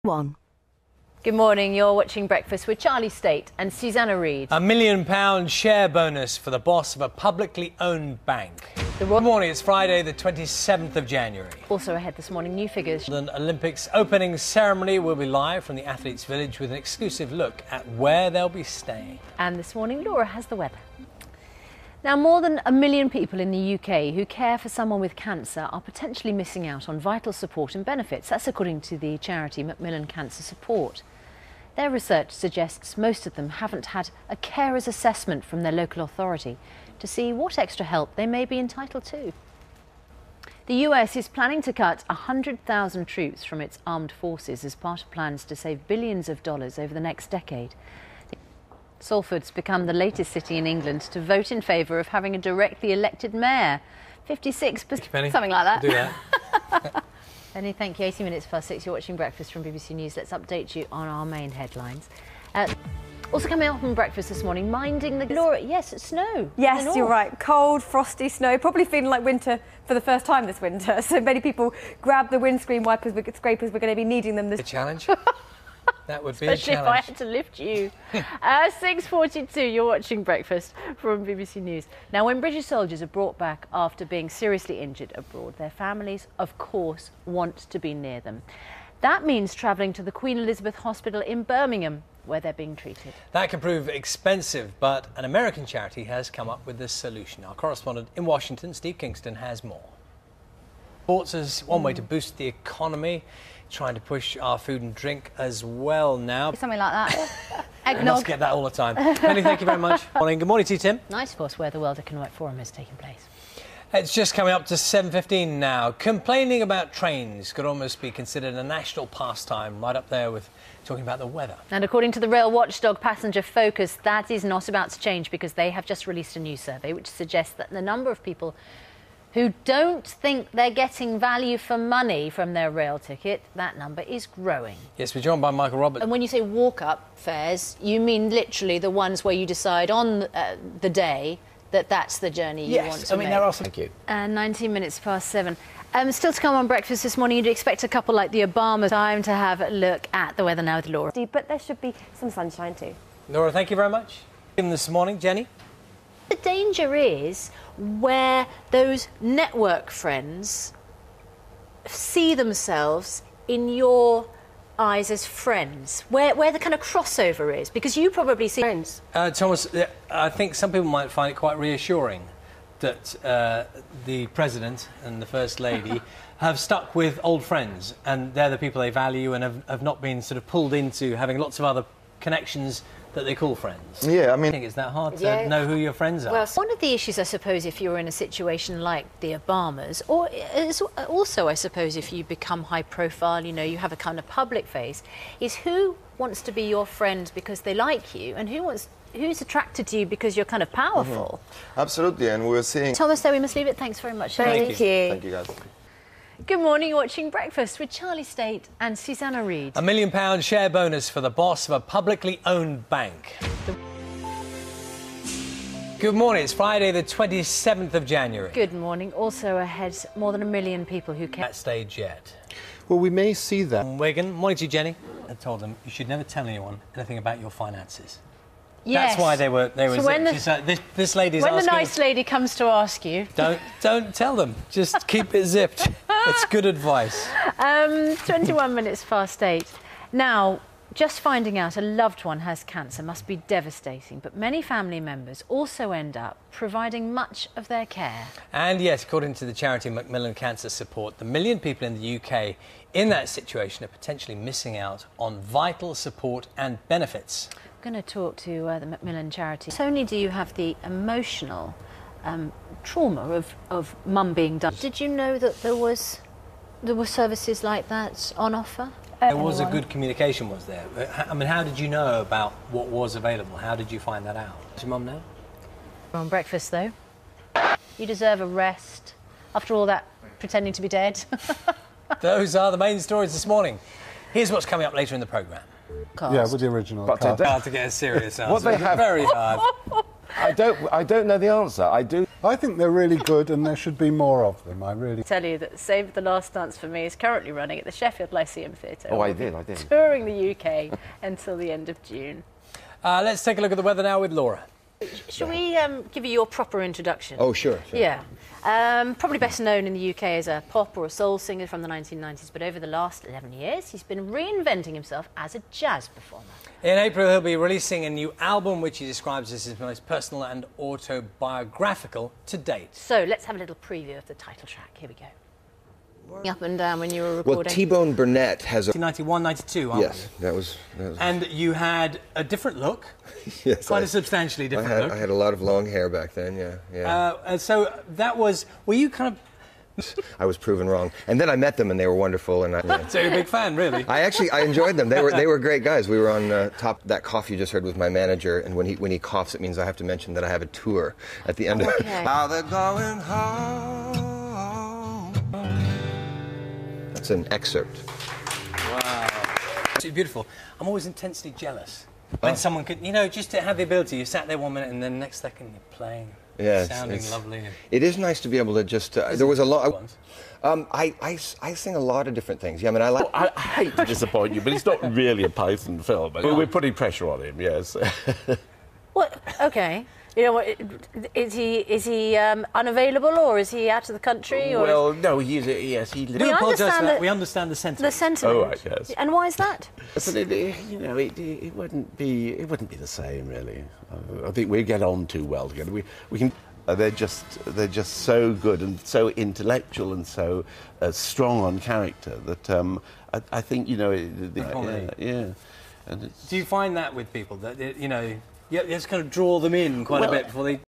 1. Good morning, you're watching Breakfast with Charlie State and Susanna Reid. £1 million share bonus for the boss of a publicly owned bank. Good morning, it's Friday the 27th of January. Also ahead this morning, new figures. The Olympics opening ceremony will be live from the Athletes' Village with an exclusive look at where they'll be staying. And this morning, Laura has the weather. Now, more than 1 million people in the UK who care for someone with cancer are potentially missing out on vital support and benefits. That's according to the charity Macmillan Cancer Support. Their research suggests most of them haven't had a carer's assessment from their local authority to see what extra help they may be entitled to. The US is planning to cut 100,000 troops from its armed forces as part of plans to save billions of dollars over the next decade. Salford's become the latest city in England to vote in favour of having a directly elected mayor. 56%, something like that. Do that. Penny, thank you. 80 minutes past 6, you're watching Breakfast from BBC News. Let's update you on our main headlines. Also coming up on Breakfast this morning, minding the... Laura, yes, it's snow. Yes, you're right. Cold, frosty snow, probably feeling like winter for the first time this winter. So many people grab the windscreen wipers, scrapers. We're going to be needing them this... A challenge? That would be Especially a challenge. if I had to lift you. 6:42, you're watching Breakfast from BBC News. Now, when British soldiers are brought back after being seriously injured abroad, their families, of course, want to be near them. That means travelling to the Queen Elizabeth Hospital in Birmingham, where they're being treated. That can prove expensive, but an American charity has come up with this solution. Our correspondent in Washington, Steve Kingston, has more. Sports is one way to boost the economy, trying to push our food and drink as well now. Something like that. I must get that all the time. Penny, thank you very much. Morning. Good morning to you, Tim. Nice, of course, where the World Economic Forum is taking place. It's just coming up to 7:15 now. Complaining about trains could almost be considered a national pastime, right up there with talking about the weather. And according to the rail watchdog Passenger Focus, that is not about to change because they have just released a new survey which suggests that the number of people who don't think they're getting value for money from their rail ticket, that number is growing. Yes, we're joined by Michael Roberts. And when you say walk-up fares, you mean literally the ones where you decide on the day that that's the journey you want to make. There are some... Thank you. 19 minutes past 7. Still to come on Breakfast this morning, you'd expect a couple like the Obama. Time to have a look at the weather now with Laura. But there should be some sunshine too. Laura, thank you very much. This morning, Jenny. The danger is where those network friends see themselves in your eyes as friends, where the kind of crossover is, because you probably see friends. Thomas, I think some people might find it quite reassuring that the President and the First Lady have stuck with old friends, and they're the people they value and have not been sort of pulled into having lots of other connections that they call friends. Yeah, I mean... I think it's that hard to know who your friends are. Well, one of the issues, I suppose, if you're in a situation like the Obamas, or also, I suppose, if you become high profile, you know, you have a kind of public face, is who wants to be your friend because they like you, and who's attracted to you because you're kind of powerful. Mm-hmm. Absolutely, and we're seeing... Thomas, there we must leave it. Thanks very much. Thank you. Thank you, guys. Good morning, you're watching Breakfast with Charlie State and Susanna Reid. £1 million share bonus for the boss of a publicly owned bank. Good morning, it's Friday the 27th of January. Good morning. Also ahead, more than 1 million people who can't... That stage yet. Well, we may see that. Wigan, morning to you, Jenny. I told them you should never tell anyone anything about your finances. Yes. That's why they were So when this lady's when asking... the nice lady comes to ask you... Don't tell them. Just keep it zipped. It's good advice. 21 minutes past 8. Now, just finding out a loved one has cancer must be devastating, but many family members also end up providing much of their care. And yes, according to the charity Macmillan Cancer Support, the 1 million people in the UK in that situation are potentially missing out on vital support and benefits. I'm going to talk to the Macmillan charity. Not only do you have the emotional trauma of mum being done, did you know that there were services like that on offer? There was a good communication, was there? I mean, how did you know about what was available? How did you find that out? Does your mum know? We're on Breakfast, though. You deserve a rest after all that pretending to be dead. Those are the main stories this morning. Here's what's coming up later in the programme. Cast. Yeah, with the original But Hard to get a serious answer. What they have... Very hard. I don't know the answer. I do... I think they're really good and there should be more of them. I really Tell you that Save the Last Dance for Me is currently running at the Sheffield Lyceum Theatre. Oh, I did. Touring the UK until the end of June. Let's take a look at the weather now with Laura. Shall we give you your proper introduction? Oh, sure. Yeah. Probably best known in the UK as a pop or a soul singer from the 1990s, but over the last 11 years he's been reinventing himself as a jazz performer. In April, he'll be releasing a new album, which he describes as his most personal and autobiographical to date. So let's have a little preview of the title track. Here we go. Up and down when you were recording. Well, T-Bone Burnett has a... 1991, 92, aren't Yes, that was... And you had a different look. Yes, Quite a substantially different look. I had a lot of long hair back then, yeah. And so that was... Were you kind of... I was proven wrong. And then I met them and they were wonderful. And So you're a big fan, really? I enjoyed them. They were great guys. We were on top that cough you just heard with my manager, and when he coughs, it means I have to mention that I have a tour at the end of it. Now they're going home. That's an excerpt. Wow. It's beautiful. I'm always intensely jealous when someone can, just to have the ability. You sat there 1 minute and then next second you're playing. Yeah, sounding lovely. It is nice to be able to just. There was a lot. I sing a lot of different things. Yeah, I mean, I like. I hate to disappoint you, but it's not really a Python film. We're putting pressure on him, yes. What? Okay. You know what? Is he unavailable, or is he out of the country? Or Well, no, he is. Yes, he lives. We apologise for that. We understand the sentiment. the sentiment. Oh, right, yes. And why is that? But it wouldn't be the same, really. I think we get on too well together. We can. They're just so good and so intellectual and so strong on character that I think yeah. And Do you find that with people that you just kind of draw them in quite a bit before they?